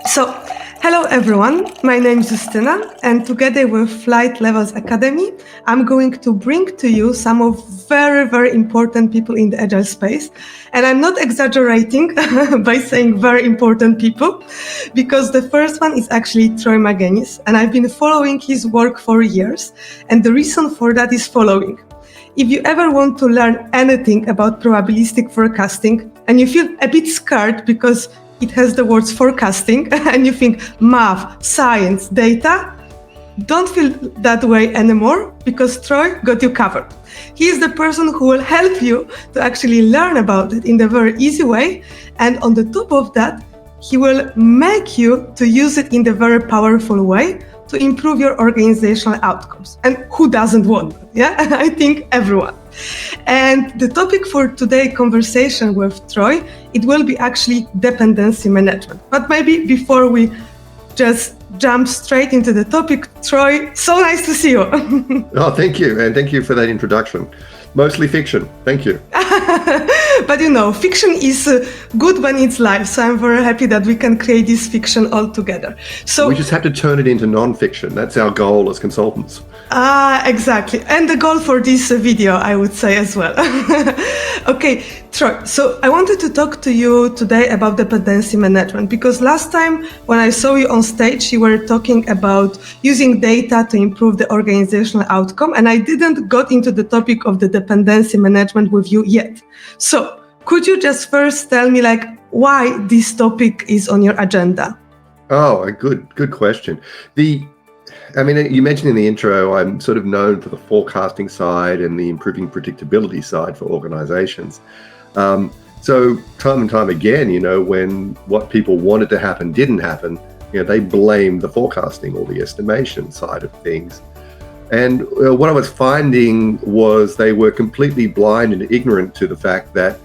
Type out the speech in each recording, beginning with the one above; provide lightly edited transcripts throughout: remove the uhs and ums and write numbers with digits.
So, hello everyone, my name is Justyna, and together with Flight Levels Academy, I'm going to bring to you some of very important people in the agile space. And I'm not exaggerating by saying very important people, because the first one is actually Troy Magennis, and I've been following his work for years. And the reason for that is following. If you ever want to learn anything about probabilistic forecasting and you feel a bit scared because it has the words forecasting and you think math, science, data, don't feel that way anymore because Troy got you covered. He is the person who will help you to actually learn about it in a very easy way. And on the top of that, he will make you to use it in a very powerful way to improve your organizational outcomes. And who doesn't want that? Yeah, I think everyone. And the topic for today's conversation with Troy, it will be actually dependency management. But maybe before we just jump straight into the topic, Troy, so nice to see you. Oh, thank you. And thank you for that introduction. Mostly fiction. Thank you. But fiction is good when it's live. So I'm very happy that we can create this fiction all together. So we just have to turn it into non-fiction. That's our goal as consultants. Exactly. And the goal for this video, I would say as well. Okay, Troy, so I wanted to talk to you today about dependency management, because last time when I saw you on stage, you were talking about using data to improve the organizational outcome, and I didn't got into the topic of the dependency management with you yet. So could you just first tell me why this topic is on your agenda? Oh, a good question. You mentioned in the intro, I'm sort of known for the forecasting side and the improving predictability side for organizations. So time and time again, when what people wanted to happen didn't happen, they blamed the forecasting or the estimation side of things. And what I was finding was they were completely blind and ignorant to the fact that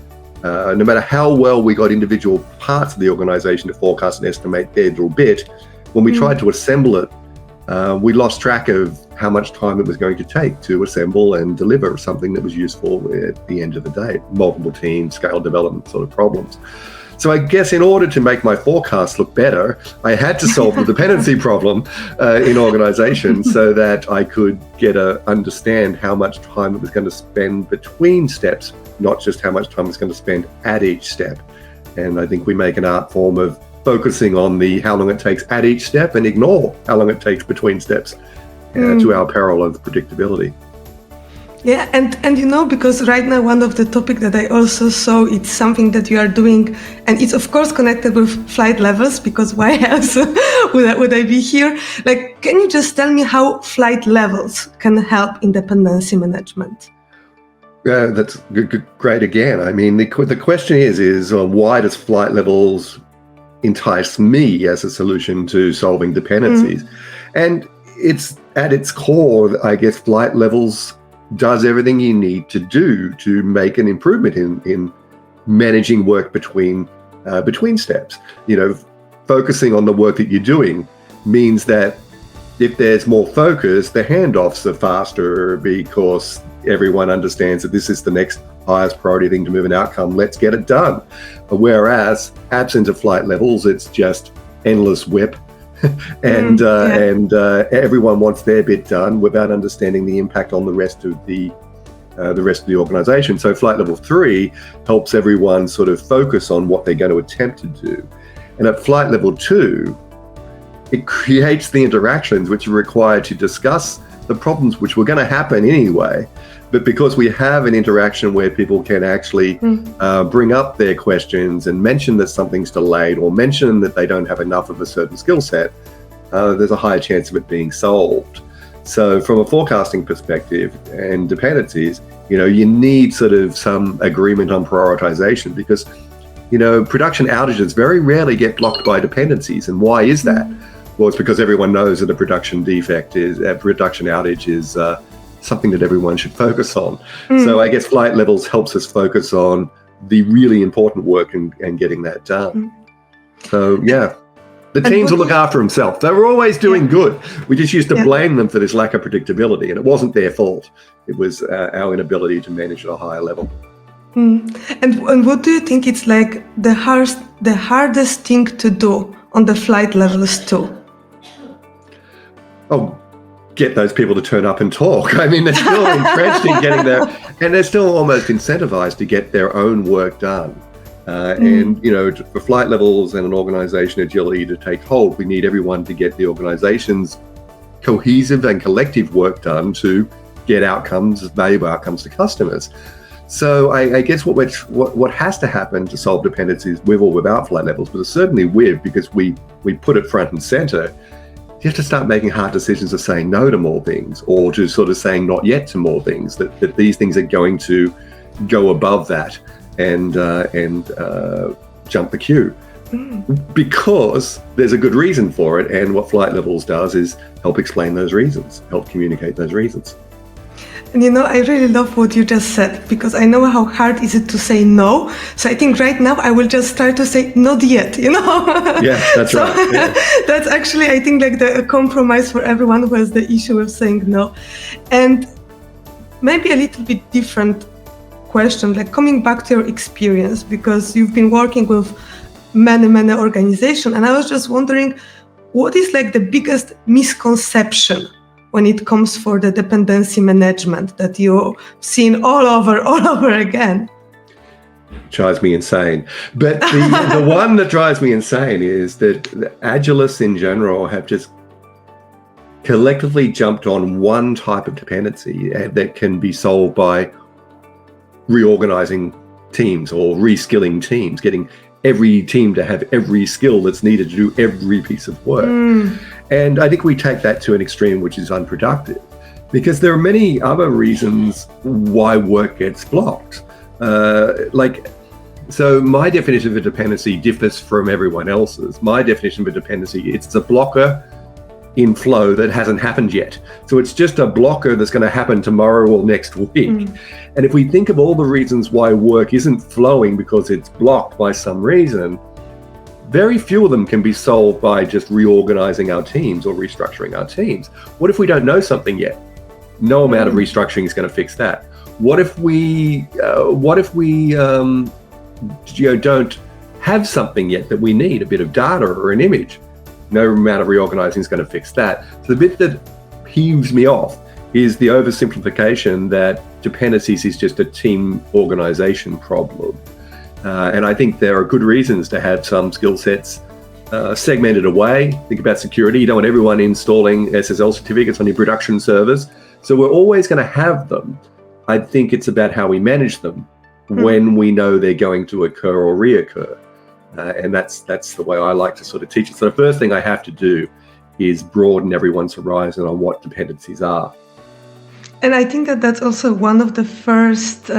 no matter how well we got individual parts of the organization to forecast and estimate their little bit, when we tried to assemble it, we lost track of how much time it was going to take to assemble and deliver something that was useful at the end of the day. Multiple teams, scale development sort of problems. So I guess in order to make my forecast look better, I had to solve the dependency problem in organizations so that I could understand how much time it was going to spend between steps, not just how much time it's going to spend at each step. And I think we make an art form of focusing on how long it takes at each step and ignore how long it takes between steps to our peril of predictability. Yeah, and because right now one of the topics that I also saw, it's something that you are doing, and it's of course connected with flight levels, because why else would I be here? Can you just tell me how flight levels can help in dependency management? Yeah, that's great again. The question is why does flight levels entice me as a solution to solving dependencies? And it's at its core, I guess, flight levels does everything you need to do to make an improvement in managing work between steps. Focusing on the work that you're doing means that if there's more focus, the handoffs are faster because everyone understands that this is the next highest priority thing to move an outcome. Let's get it done. Whereas absent of flight levels, it's just endless whip. And everyone wants their bit done without understanding the impact on the rest of the organization. So flight level 3 helps everyone sort of focus on what they're going to attempt to do. And at flight level 2, it creates the interactions which are required to discuss the problems which were going to happen anyway. But because we have an interaction where people can actually bring up their questions and mention that something's delayed or mention that they don't have enough of a certain skill set, there's a higher chance of it being solved. So from a forecasting perspective and dependencies, you need sort of some agreement on prioritization, because, production outages very rarely get blocked by dependencies. And why is that? Well, it's because everyone knows that a production outage is something that everyone should focus on. So I guess flight levels helps us focus on the really important work and getting that done. So yeah, the teams will look after themselves. They were always doing good. We just used to blame them for this lack of predictability, and it wasn't their fault. It was our inability to manage at a higher level. And what do you think it's the hardest thing to do on the flight levels too? Oh, get those people to turn up and talk. I mean, they're still entrenched in getting their, and they're still almost incentivized to get their own work done. And, for flight levels and an organization agility to take hold, we need everyone to get the organization's cohesive and collective work done to get outcomes, valuable outcomes to customers. So I guess what has to happen to solve dependencies with or without flight levels, but certainly with, because we put it front and center, you have to start making hard decisions of saying no to more things, or to sort of saying not yet to more things, that these things are going to go above that and jump the queue. Because there's a good reason for it, and what flight levels does is help explain those reasons, help communicate those reasons. And I really love what you just said, because I know how hard is it to say no. So I think right now I will just start to say not yet, Yeah, that's right. Yeah. That's actually, I think, like the compromise for everyone who has the issue with saying no. And maybe a little bit different question, like coming back to your experience, because you've been working with many organizations, and I was just wondering, what is like the biggest misconception when it comes for the dependency management that you've seen all over again? Drives me insane. But the one that drives me insane is that the Agilists in general have just collectively jumped on one type of dependency that can be solved by reorganizing teams or reskilling teams, getting every team to have every skill that's needed to do every piece of work. And I think we take that to an extreme which is unproductive, because there are many other reasons why work gets blocked. So my definition of a dependency differs from everyone else's. My definition of a dependency, it's a blocker in flow that hasn't happened yet. So it's just a blocker that's going to happen tomorrow or next week. And if we think of all the reasons why work isn't flowing because it's blocked by some reason, very few of them can be solved by just reorganizing our teams or restructuring our teams. What if we don't know something yet? No amount of restructuring is going to fix that. What if we don't have something yet that we need, a bit of data or an image? No amount of reorganizing is going to fix that. So the bit that peeves me off is the oversimplification that dependencies is just a team organization problem. And I think there are good reasons to have some skill sets segmented away. Think about security. You don't want everyone installing SSL certificates on your production servers. So we're always going to have them. I think it's about how we manage them when we know they're going to occur or reoccur. And that's the way I like to sort of teach it. So the first thing I have to do is broaden everyone's horizon on what dependencies are. And I think that that's also one of the first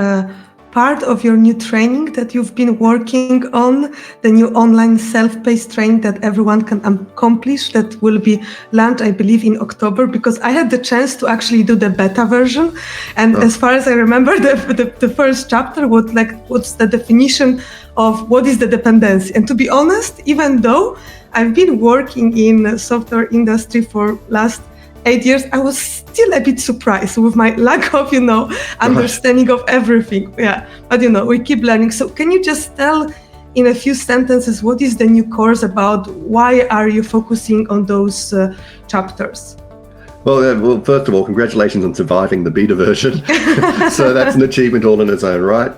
part of your new training that you've been working on, the new online self-paced training that everyone can accomplish, that will be launched, I believe, in October, because I had the chance to actually do the beta version. And as far as I remember, the first chapter was like, what's the definition of what is the dependency? And to be honest, even though I've been working in the software industry for last 8 years, I was still a bit surprised with my lack of, understanding of everything. Yeah, but we keep learning. So can you just tell in a few sentences what is the new course about? Why are you focusing on those chapters? Well, first of all, congratulations on surviving the beta version. So that's an achievement all in its own right.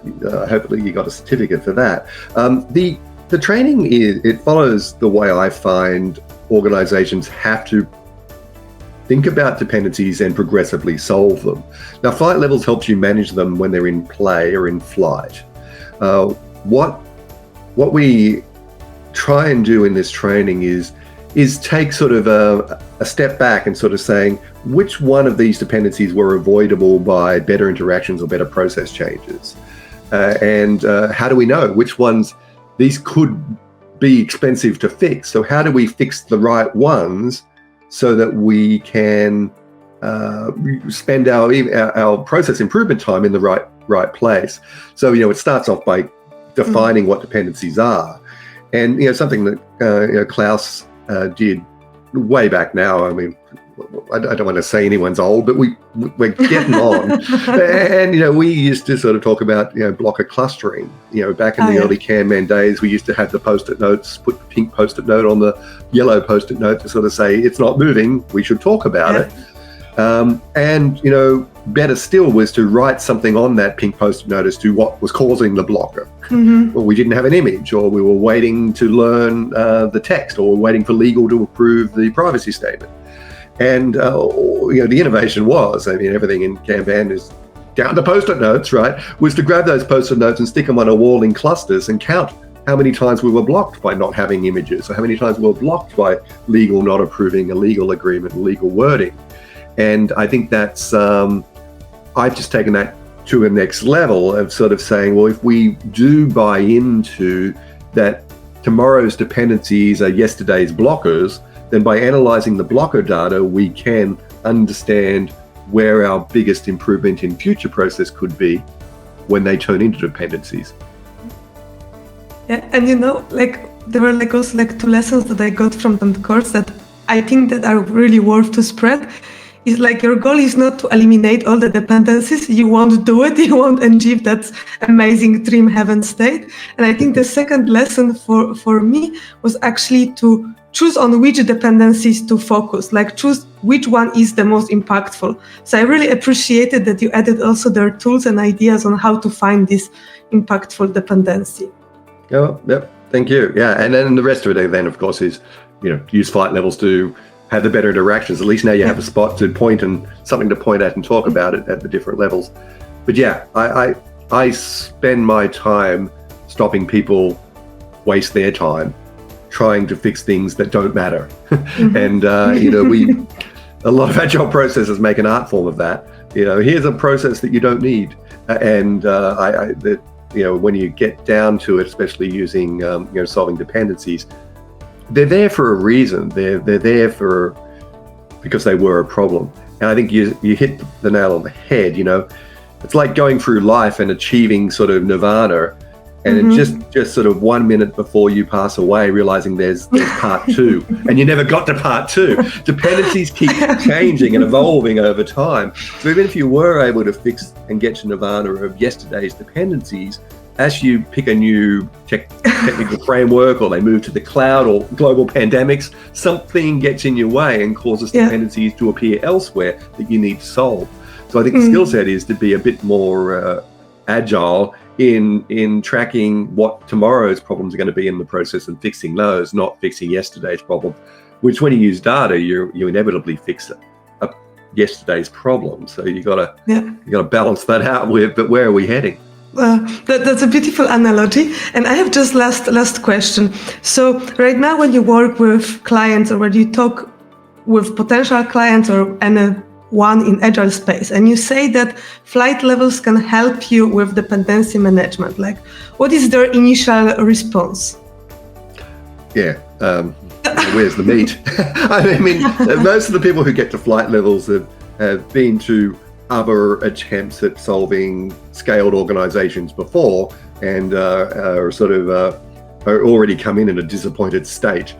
Hopefully you got a certificate for that. The training it follows the way I find organizations have to think about dependencies and progressively solve them. Now, flight levels helps you manage them when they're in play or in flight. What we try and do in this training is take sort of a step back and sort of saying which one of these dependencies were avoidable by better interactions or better process changes, and how do we know which ones these could be expensive to fix? So how do we fix the right ones so that we can spend our process improvement time in the right place? So it starts off by defining what dependencies are, and something that Klaus did way back now. I mean, I don't want to say anyone's old, but we're getting on. And, we used to sort of talk about, blocker clustering. Back in the early Kanban days, we used to have the Post-it notes, put the pink Post-it note on the yellow Post-it note to sort of say, it's not moving, we should talk about it. And, better still was to write something on that pink Post-it note as to what was causing the blocker. Well, we didn't have an image, or we were waiting to learn the text, or we're waiting for legal to approve the privacy statement. And, the innovation was, everything in Kanban is down to Post-it notes, right, was to grab those Post-it notes and stick them on a wall in clusters and count how many times we were blocked by not having images, or how many times we were blocked by legal not approving a legal agreement, legal wording. And I think that's, I've just taken that to a next level of sort of saying, well, if we do buy into that tomorrow's dependencies are yesterday's blockers, then by analyzing the blocker data, we can understand where our biggest improvement in future process could be when they turn into dependencies. Yeah, and there were also 2 lessons that I got from that course that I think that are really worth to spread. Is your goal is not to eliminate all the dependencies. You won't do it. You won't achieve that amazing dream heaven state. And I think the second lesson for me was actually to choose on which dependencies to focus, choose which one is the most impactful. So I really appreciated that you added also their tools and ideas on how to find this impactful dependency. Oh, yep. Thank you. Yeah. And then the rest of it then, of course, is, use flight levels to have the better interactions. At least now you have a spot to point and something to point at and talk about it at the different levels. But yeah, I spend my time stopping people waste their time trying to fix things that don't matter. And, a lot of agile processes make an art form of that. Here's a process that you don't need. And when you get down to it, especially using, solving dependencies, they're there for a reason. They're there because they were a problem. And I think you hit the nail on the head. It's like going through life and achieving sort of nirvana, and just sort of 1 minute before you pass away, realizing there's part 2, and you never got to part 2. Dependencies keep changing and evolving over time. So even if you were able to fix and get to nirvana of yesterday's dependencies, as you pick a new technical framework, or they move to the cloud, or global pandemics, something gets in your way and causes dependencies to appear elsewhere that you need to solve. So I think the skill set is to be a bit more agile in tracking what tomorrow's problems are going to be in the process and fixing those, not fixing yesterday's problem, which when you use data, you inevitably fix yesterday's problem. So you got to balance that out with, but where are we heading? That's a beautiful analogy. And I have just last question. So right now, when you work with clients, or when you talk with potential clients or anyone in agile space, and you say that flight levels can help you with dependency management, what is their initial response? Yeah. Where's the meat? Most of the people who get to flight levels have been to other attempts at solving scaled organizations before, and are already come in a disappointed state.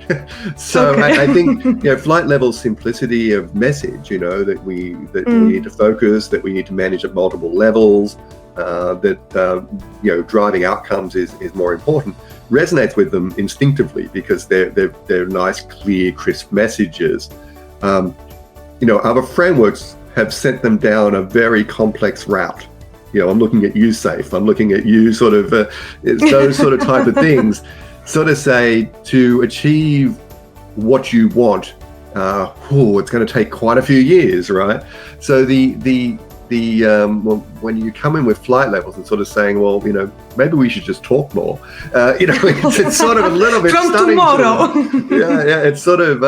So I think flight level simplicity of message, that we need to focus, that we need to manage at multiple levels, that driving outcomes is more important, resonates with them instinctively because they're nice, clear, crisp messages. Other frameworks have sent them down a very complex route. I'm looking at you, Safe. I'm looking at you, sort of those sort of type of things. Sort of say, to achieve what you want, it's going to take quite a few years, right? So when you come in with flight levels and sort of saying, well, maybe we should just talk more. It's sort of a little bit from stunning. Tomorrow. It's sort of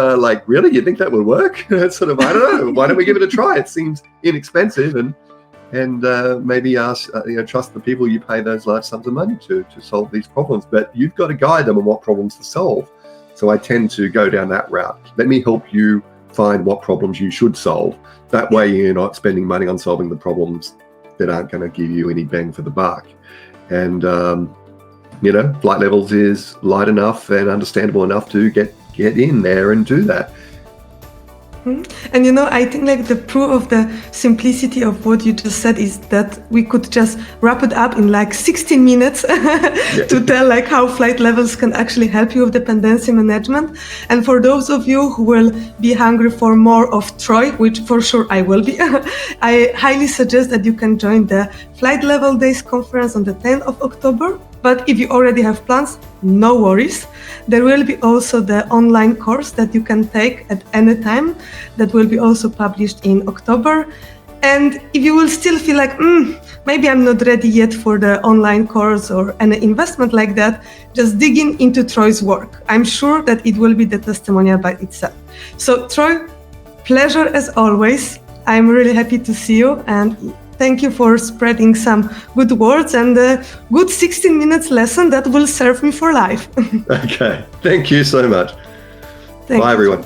really, you think that would work? It's sort of, I don't know. Why don't we give it a try? It seems inexpensive, and maybe trust the people you pay those large sums of money to solve these problems. But you've got to guide them on what problems to solve. So I tend to go down that route. Let me help you find what problems you should solve. That way you're not spending money on solving the problems that aren't going to give you any bang for the buck. And, flight levels is light enough and understandable enough to get in there and do that. And I think like the proof of the simplicity of what you just said is that we could just wrap it up in like 16 minutes to tell like how flight levels can actually help you with dependency management. And for those of you who will be hungry for more of Troy, which for sure I will be, I highly suggest that you can join the Flight Level Days conference on the 10th of October. But if you already have plans, no worries. There will be also the online course that you can take at any time that will be also published in October. And if you will still feel like, maybe I'm not ready yet for the online course or any investment like that, just digging into Troy's work. I'm sure that it will be the testimonial by itself. So Troy, pleasure as always. I'm really happy to see you, and thank you for spreading some good words and a good 16 minutes lesson that will serve me for life. Okay. Thank you so much. Bye, everyone.